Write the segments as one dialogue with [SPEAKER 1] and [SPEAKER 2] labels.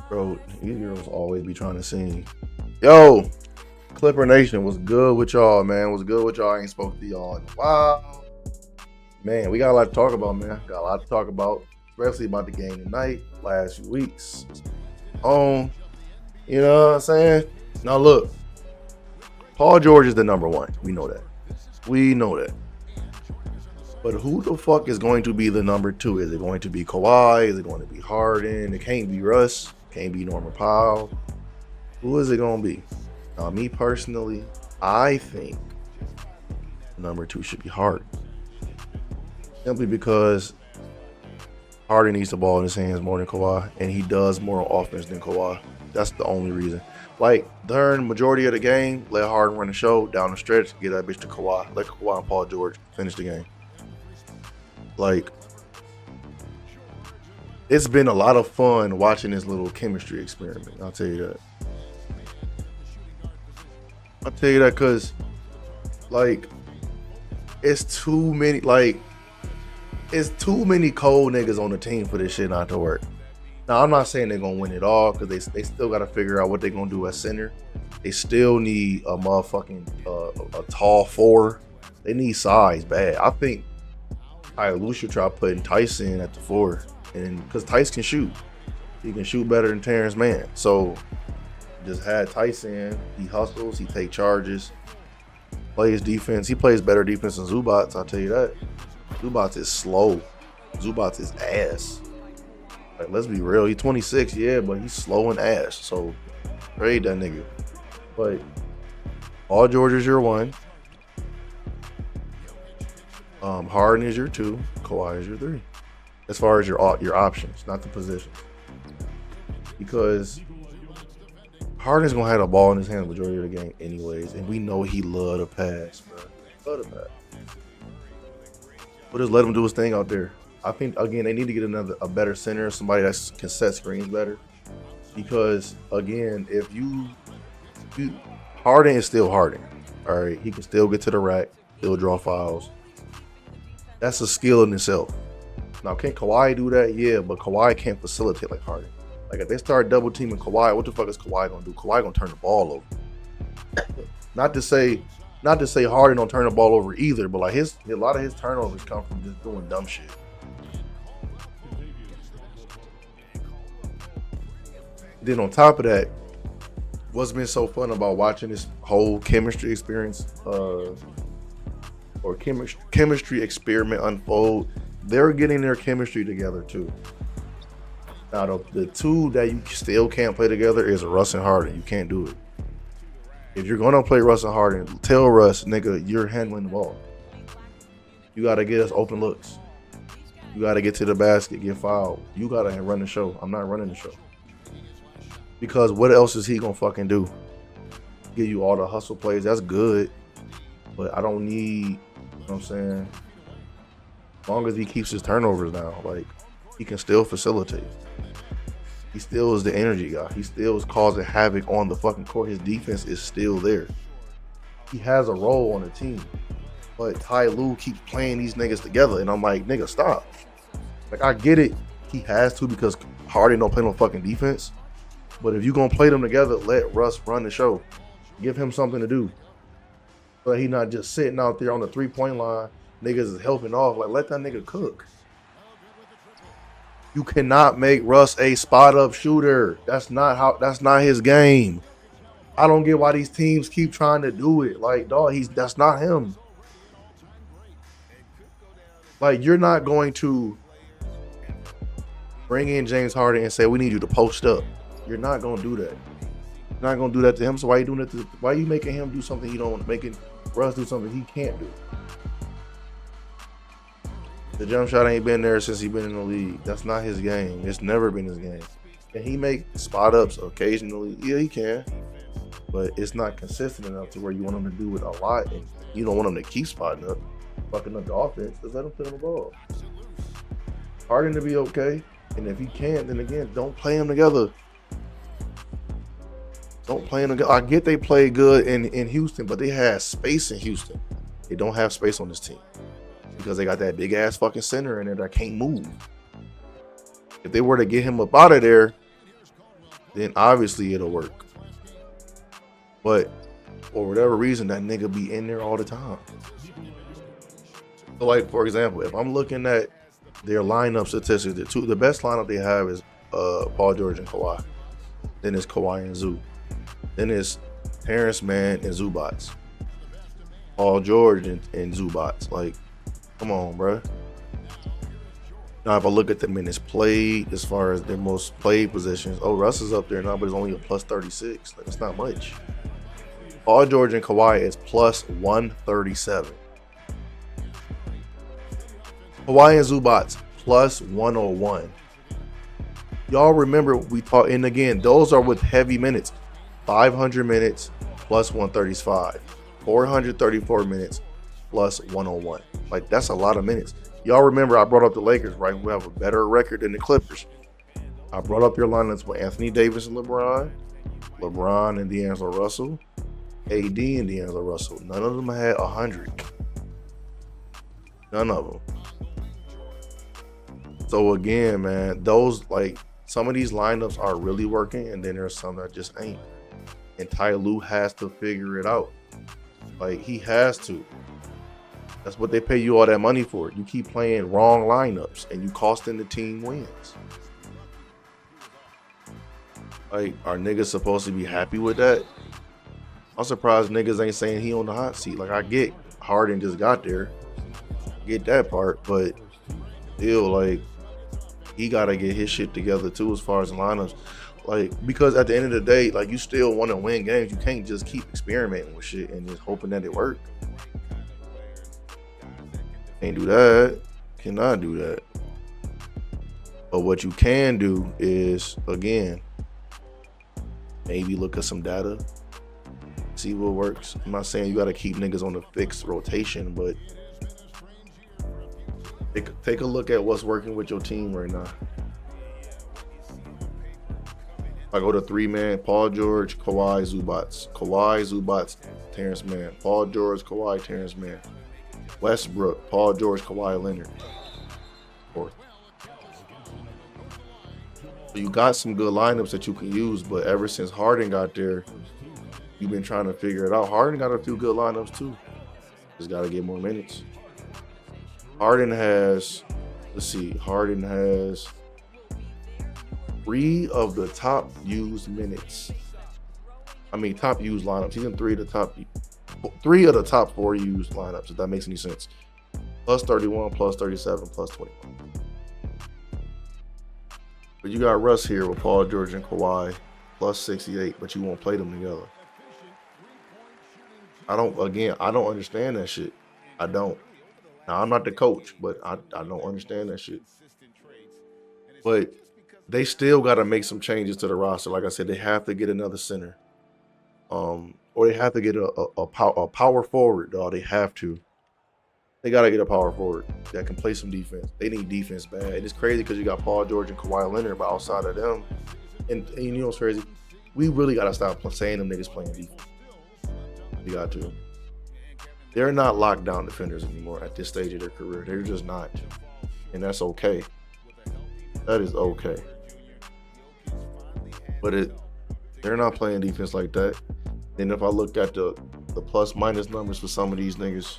[SPEAKER 1] Bro, these girls always be trying to sing. Yo, Clipper Nation, was good with y'all, man. Was good with y'all. I ain't spoke to y'all in a while. Man, we got a lot to talk about, man. Got a lot to talk about, especially about the game tonight, last few weeks. You know what I'm saying? Now look, Paul George is the number one. We know that. We know that. But who the fuck is going to be the number two? Is it going to be Kawhi? Is it going to be Harden? It can't be Russ. Can't be Norman Powell. Who is it going to be? Now, me personally, I think number two should be Harden. Simply because Harden needs the ball in his hands more than Kawhi, and he does more offense than Kawhi. That's the only reason. Like, during the majority of the game, let Harden run the show down the stretch, get that bitch to Kawhi. Let Kawhi and Paul George finish the game. Like, it's been a lot of fun watching this little chemistry experiment. I'll tell you that. I'll tell you that because, like, it's too many cold niggas on the team for this shit not to work. Now, I'm not saying they're going to win it all because they still got to figure out what they're going to do at center. They still need a motherfucking a tall four. They need size bad. I think Lou should try putting Tyson at the four, and because Tyson can shoot. He can shoot better than Terrence Mann. So just had Tyson. He hustles. He take charges. Plays defense. He plays better defense than Zubats, I'll tell you that. Zubats is slow. Zubats is ass. Like, let's be real. He's 26, yeah, but he's slow and ass. So trade that nigga. But Paul George is your one. Harden is your two. Kawhi is your three. As far as your options, not the positions. Because Harden's gonna have the ball in his hand the majority of the game anyways, and we know he love to pass, bro. Love to pass. But just let him do his thing out there. I think again they need to get a better center, somebody that can set screens better. Because again, if you Harden is still Harden. All right, he can still get to the rack, still draw fouls. That's a skill in itself. Now, can Kawhi do that? Yeah, but Kawhi can't facilitate like Harden. Like, if they start double teaming Kawhi, what the fuck is Kawhi gonna do? Kawhi gonna turn the ball over. Not to say Harden don't turn the ball over either, but like a lot of his turnovers come from just doing dumb shit. Then on top of that, what's been so fun about watching this whole chemistry experience, or chemistry experiment unfold, they're getting their chemistry together too. Now, the two that you still can't play together is Russ and Harden. You can't do it. If you're going to play Russ and Harden, tell Russ, nigga, you're handling the ball. You got to get us open looks. You got to get to the basket, get fouled. You got to run the show. I'm not running the show. Because what else is he going to fucking do? Give you all the hustle plays. That's good. But I don't need, you know what I'm saying? As long as he keeps his turnovers down, like, he can still facilitate. He still is the energy guy. He still is causing havoc on the fucking court. His defense is still there. He has a role on the team. But Ty Lue keeps playing these niggas together. And I'm like, nigga, stop. Like, I get it. He has to because Harden don't play no fucking defense. But if you're going to play them together, let Russ run the show. Give him something to do. But he not just sitting out there on the three-point line. Niggas is helping off. Like, let that nigga cook. You cannot make Russ a spot-up shooter. That's not his game. I don't get why these teams keep trying to do it. Like, dog, that's not him. Like, you're not going to bring in James Harden and say, we need you to post up. You're not going to do that. You're not going to do that to him. So why are you doing that why are you making him do something you don't want, making Russ do something he can't do? The jump shot ain't been there since he's been in the league. That's not his game. It's never been his game. Can he make spot ups occasionally? Yeah, he can. But it's not consistent enough to where you want him to do it a lot, and you don't want him to keep spotting up, fucking up the offense. Just let him put him the ball. Harden to be okay, and if he can't, then again, don't play him together. Don't play him together. I get they play good in Houston, but they have space in Houston. They don't have space on this team. Because they got that big ass fucking center in there that can't move. If they were to get him up out of there, then obviously it'll work. But for whatever reason, that nigga be in there all the time. So like, for example, if I'm looking at their lineup statistics, the best lineup they have is Paul George and Kawhi. Then it's Kawhi and Zoo. Then it's Terrence Mann and Zubats. Paul George and Zubats. Like, come on, bro. Now, if I look at the minutes played, as far as their most played positions, Russ is up there now, but it's only a plus 36. Like, it's not much. Paul George and Kawhi is plus 137. Kawhi and Zubats plus 101. Y'all remember we talked, and again, those are with heavy minutes. 500 minutes plus 135. 434 minutes plus 101. Like, that's a lot of minutes. Y'all remember I brought up the Lakers, right? Who have a better record than the Clippers. I brought up your lineups with Anthony Davis and LeBron and D'Angelo Russell, AD and D'Angelo Russell. None of them had 100. None of them. So again, man, those, like, some of these lineups are really working, and then there's some that just ain't. And Ty Lue has to figure it out. Like, he has to. That's what they pay you all that money for. You keep playing wrong lineups, and you costing the team wins. Like, are niggas supposed to be happy with that? I'm surprised niggas ain't saying he on the hot seat. Like, I get Harden just got there. Get that part, but still, like, he got to get his shit together too as far as lineups. Like, because at the end of the day, like, you still want to win games. You can't just keep experimenting with shit and just hoping that it works. Can't do that. Cannot do that. But what you can do is, again, maybe look at some data, see what works. I'm not saying you got to keep niggas on the fixed rotation, but take a look at what's working with your team right now. I go to 3-man, Paul George, Kawhi, Zubats. Kawhi, Zubats, Terrence Mann. Paul George, Kawhi, Terrence Mann. Westbrook, Paul George, Kawhi Leonard. Fourth. So you got some good lineups that you can use, but ever since Harden got there, you've been trying to figure it out. Harden got a few good lineups too. Just got to get more minutes. Harden has 3 of the top used minutes. Top used lineups. He's in 3 of the top 4 used lineups, if that makes any sense. Plus 31, plus 37, plus 21. But you got Russ here with Paul George and Kawhi, plus 68, but you won't play them together. I don't understand that shit. I don't. Now, I'm not the coach, but I don't understand that shit. But they still got to make some changes to the roster. Like I said, they have to get another center. Or they have to get a power forward, dog. They have to. They got to get a power forward that can play some defense. They need defense bad. And it's crazy because you got Paul George and Kawhi Leonard, but outside of them, and you know what's crazy? We really got to stop saying them niggas playing defense. We got to. They're not lockdown defenders anymore at this stage of their career. They're just not. And that's okay. That is okay. But they're not playing defense like that. And if I look at the plus minus numbers for some of these niggas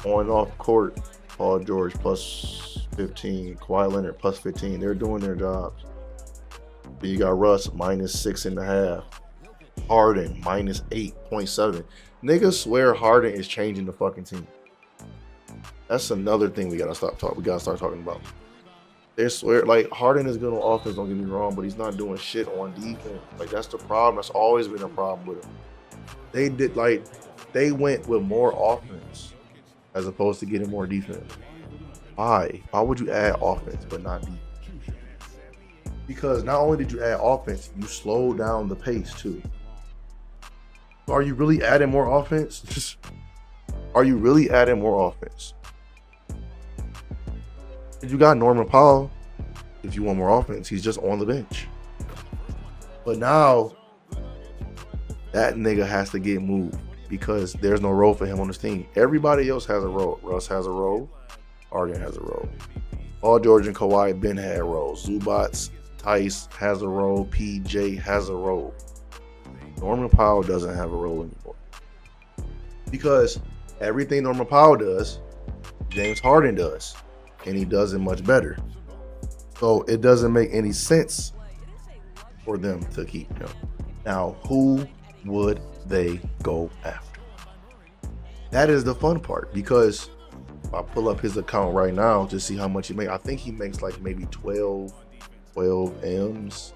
[SPEAKER 1] on and off court, Paul George plus 15, Kawhi Leonard plus 15, they're doing their jobs. Then you got Russ minus 6.5, Harden minus 8.7. Niggas swear Harden is changing the fucking team. That's another thing we gotta start talking about. They swear, like, Harden is good on offense, don't get me wrong, but he's not doing shit on defense. Like, that's the problem. That's always been a problem with him. They went with more offense as opposed to getting more defense. Why? Why would you add offense but not defense? Because not only did you add offense, you slowed down the pace too. So are you really adding more offense? Are you really adding more offense? If you got Norman Powell, if you want more offense, he's just on the bench. But now, that nigga has to get moved because there's no role for him on this team. Everybody else has a role. Russ has a role. Harden has a role. Paul George and Kawhi Ben had roles. Zubats, Tice has a role. PJ has a role. Norman Powell doesn't have a role anymore. Because everything Norman Powell does, James Harden does. And he does it much better. So it doesn't make any sense for them to keep him. Now, who would they go after? That is the fun part, because if I pull up his account right now to see how much he makes, I think he makes like maybe 12 M's.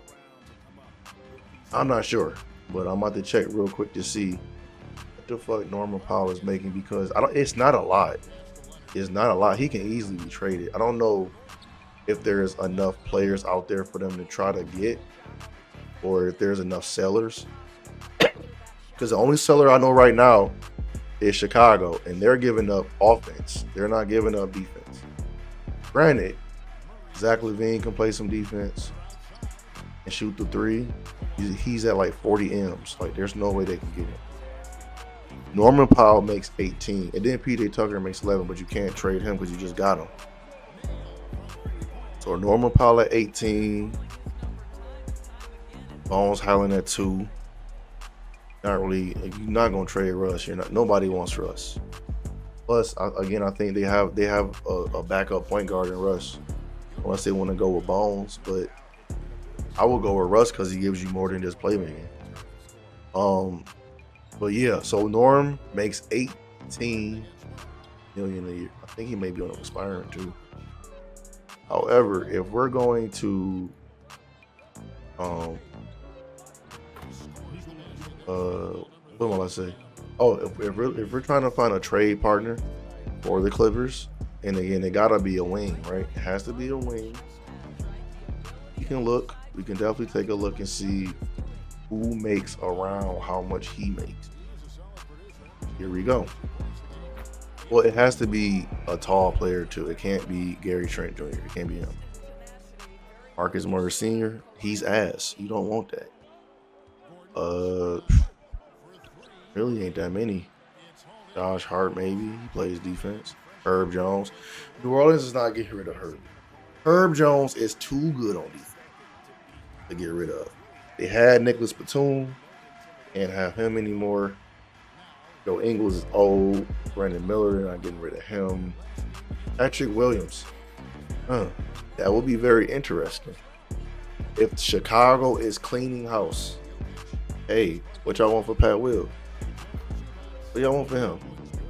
[SPEAKER 1] I'm not sure, but I'm about to check real quick to see what the fuck Norman Powell is making, because it's not a lot. It's not a lot. He can easily be traded. I don't know if there's enough players out there for them to try to get, or if there's enough sellers. Because the only seller I know right now is Chicago, and they're giving up offense. They're not giving up defense. Granted, Zach LaVine can play some defense and shoot the three. He's at like 40 M's. Like, there's no way they can get him. Norman Powell makes 18, and then PJ Tucker makes 11, but you can't trade him because you just got him. So Norman Powell at 18, Bones Highland at 2. Not really. You're not gonna trade Russ. Nobody wants Russ. Plus, again, I think they have a backup point guard in Russ, unless they want to go with Bones. But I will go with Russ because he gives you more than just playmaking. But yeah, so Norm makes 18 million a year. I think he may be on an expiring too. However, if we're going to what will I say? Oh, if we're trying to find a trade partner for the Clippers, and again, it gotta be a wing, right? It has to be a wing. We can definitely take a look and see who makes around how much he makes. Here we go. Well, it has to be a tall player too. It can't be Gary Trent Jr. It can't be him. Marcus Morris Sr., he's ass. You don't want that. Really ain't that many. Josh Hart, maybe. He plays defense. Herb Jones. New Orleans is not getting rid of Herb. Herb Jones is too good on defense to get rid of. They had Nicholas Batum. Can't have him anymore. Joe Ingles is old. Brandon Miller, they're not getting rid of him. Patrick Williams. That would be very interesting. If Chicago is cleaning house, hey, what y'all want for Pat Will? What y'all want for him?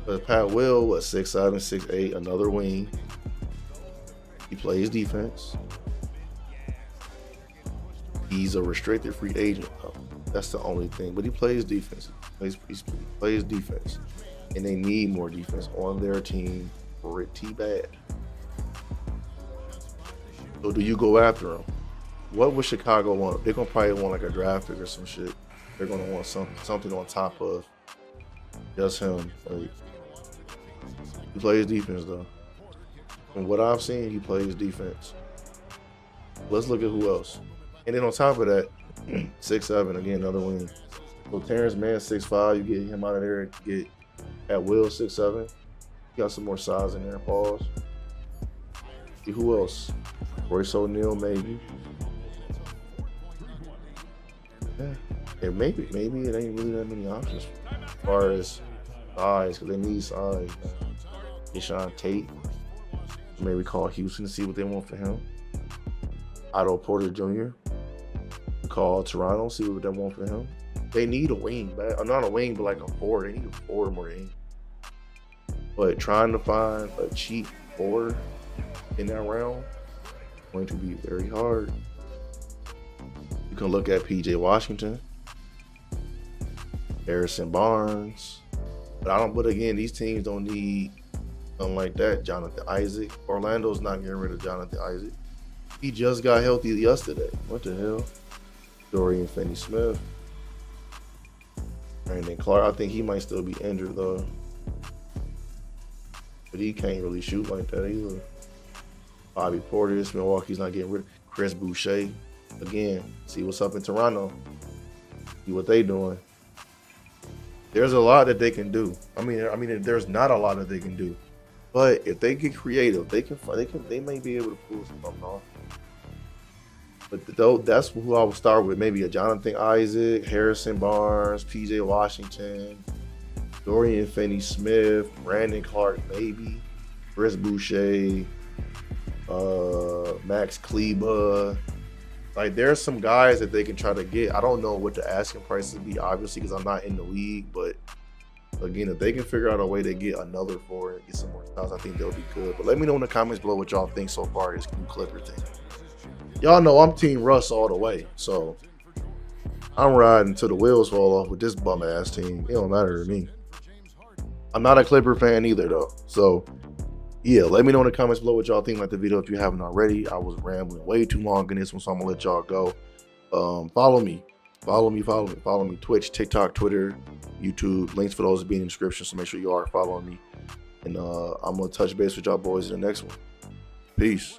[SPEAKER 1] But Pat Will, 6'7", 6'8", another wing. He plays defense. He's a restricted free agent, though. That's the only thing. But he plays defense. He plays defense. And they need more defense on their team pretty bad. So do you go after him? What would Chicago want? They're going to probably want like a draft pick or some shit. They're going to want something on top of just him. Like, he plays defense, though. From what I've seen, he plays defense. Let's look at who else. And then on top of that, 6'7", again, another wing. So Terrence Mann, 6'5", you get him out of there, get at Will, 6'7". You got some more size in there, pause. See who else? Royce O'Neal, maybe. Yeah. And maybe it ain't really that many options as far as size, because they need size. Deshaun Tate. Maybe call Houston to see what they want for him. Otto Porter Jr. Call Toronto, see what they want for him. They need a wing, not a wing, but like a forward. They need a forward more than anything. But trying to find a cheap forward in that round is going to be very hard. You can look at PJ Washington, Harrison Barnes, but again, these teams don't need something like that. Jonathan Isaac. Orlando's not getting rid of Jonathan Isaac. He just got healthy yesterday. What the hell? Dorian Finney-Smith. Brandon Clark. I think he might still be injured though. But he can't really shoot like that either. Bobby Portis, Milwaukee's not getting rid of. Chris Boucher. Again, see what's up in Toronto. See what they doing. There's a lot that they can do. I mean, there's not a lot that they can do. But if they get creative, they may be able to pull something off. But though that's who I would start with. Maybe a Jonathan Isaac, Harrison Barnes, PJ Washington, Dorian Finney-Smith, Brandon Clark, maybe Chris Boucher, Max Kleba. Like, there's some guys that they can try to get. I don't know what the asking price would be, obviously, because I'm not in the league. But again, if they can figure out a way to get another forward and get some more styles, I think they'll be good. But let me know in the comments below what y'all think so far of this new Clipper thing. Y'all know I'm Team Russ all the way, so I'm riding till the wheels fall off with this bum ass team. It don't matter to me. I'm not a Clipper fan either, though. So yeah, let me know in the comments below what y'all think about the video if you haven't already. I was rambling way too long in this one, so I'm gonna let y'all go. Follow me. Twitch, TikTok, Twitter, YouTube. Links for those will be in the description, so make sure you are following me. And I'm gonna touch base with y'all boys in the next one. Peace.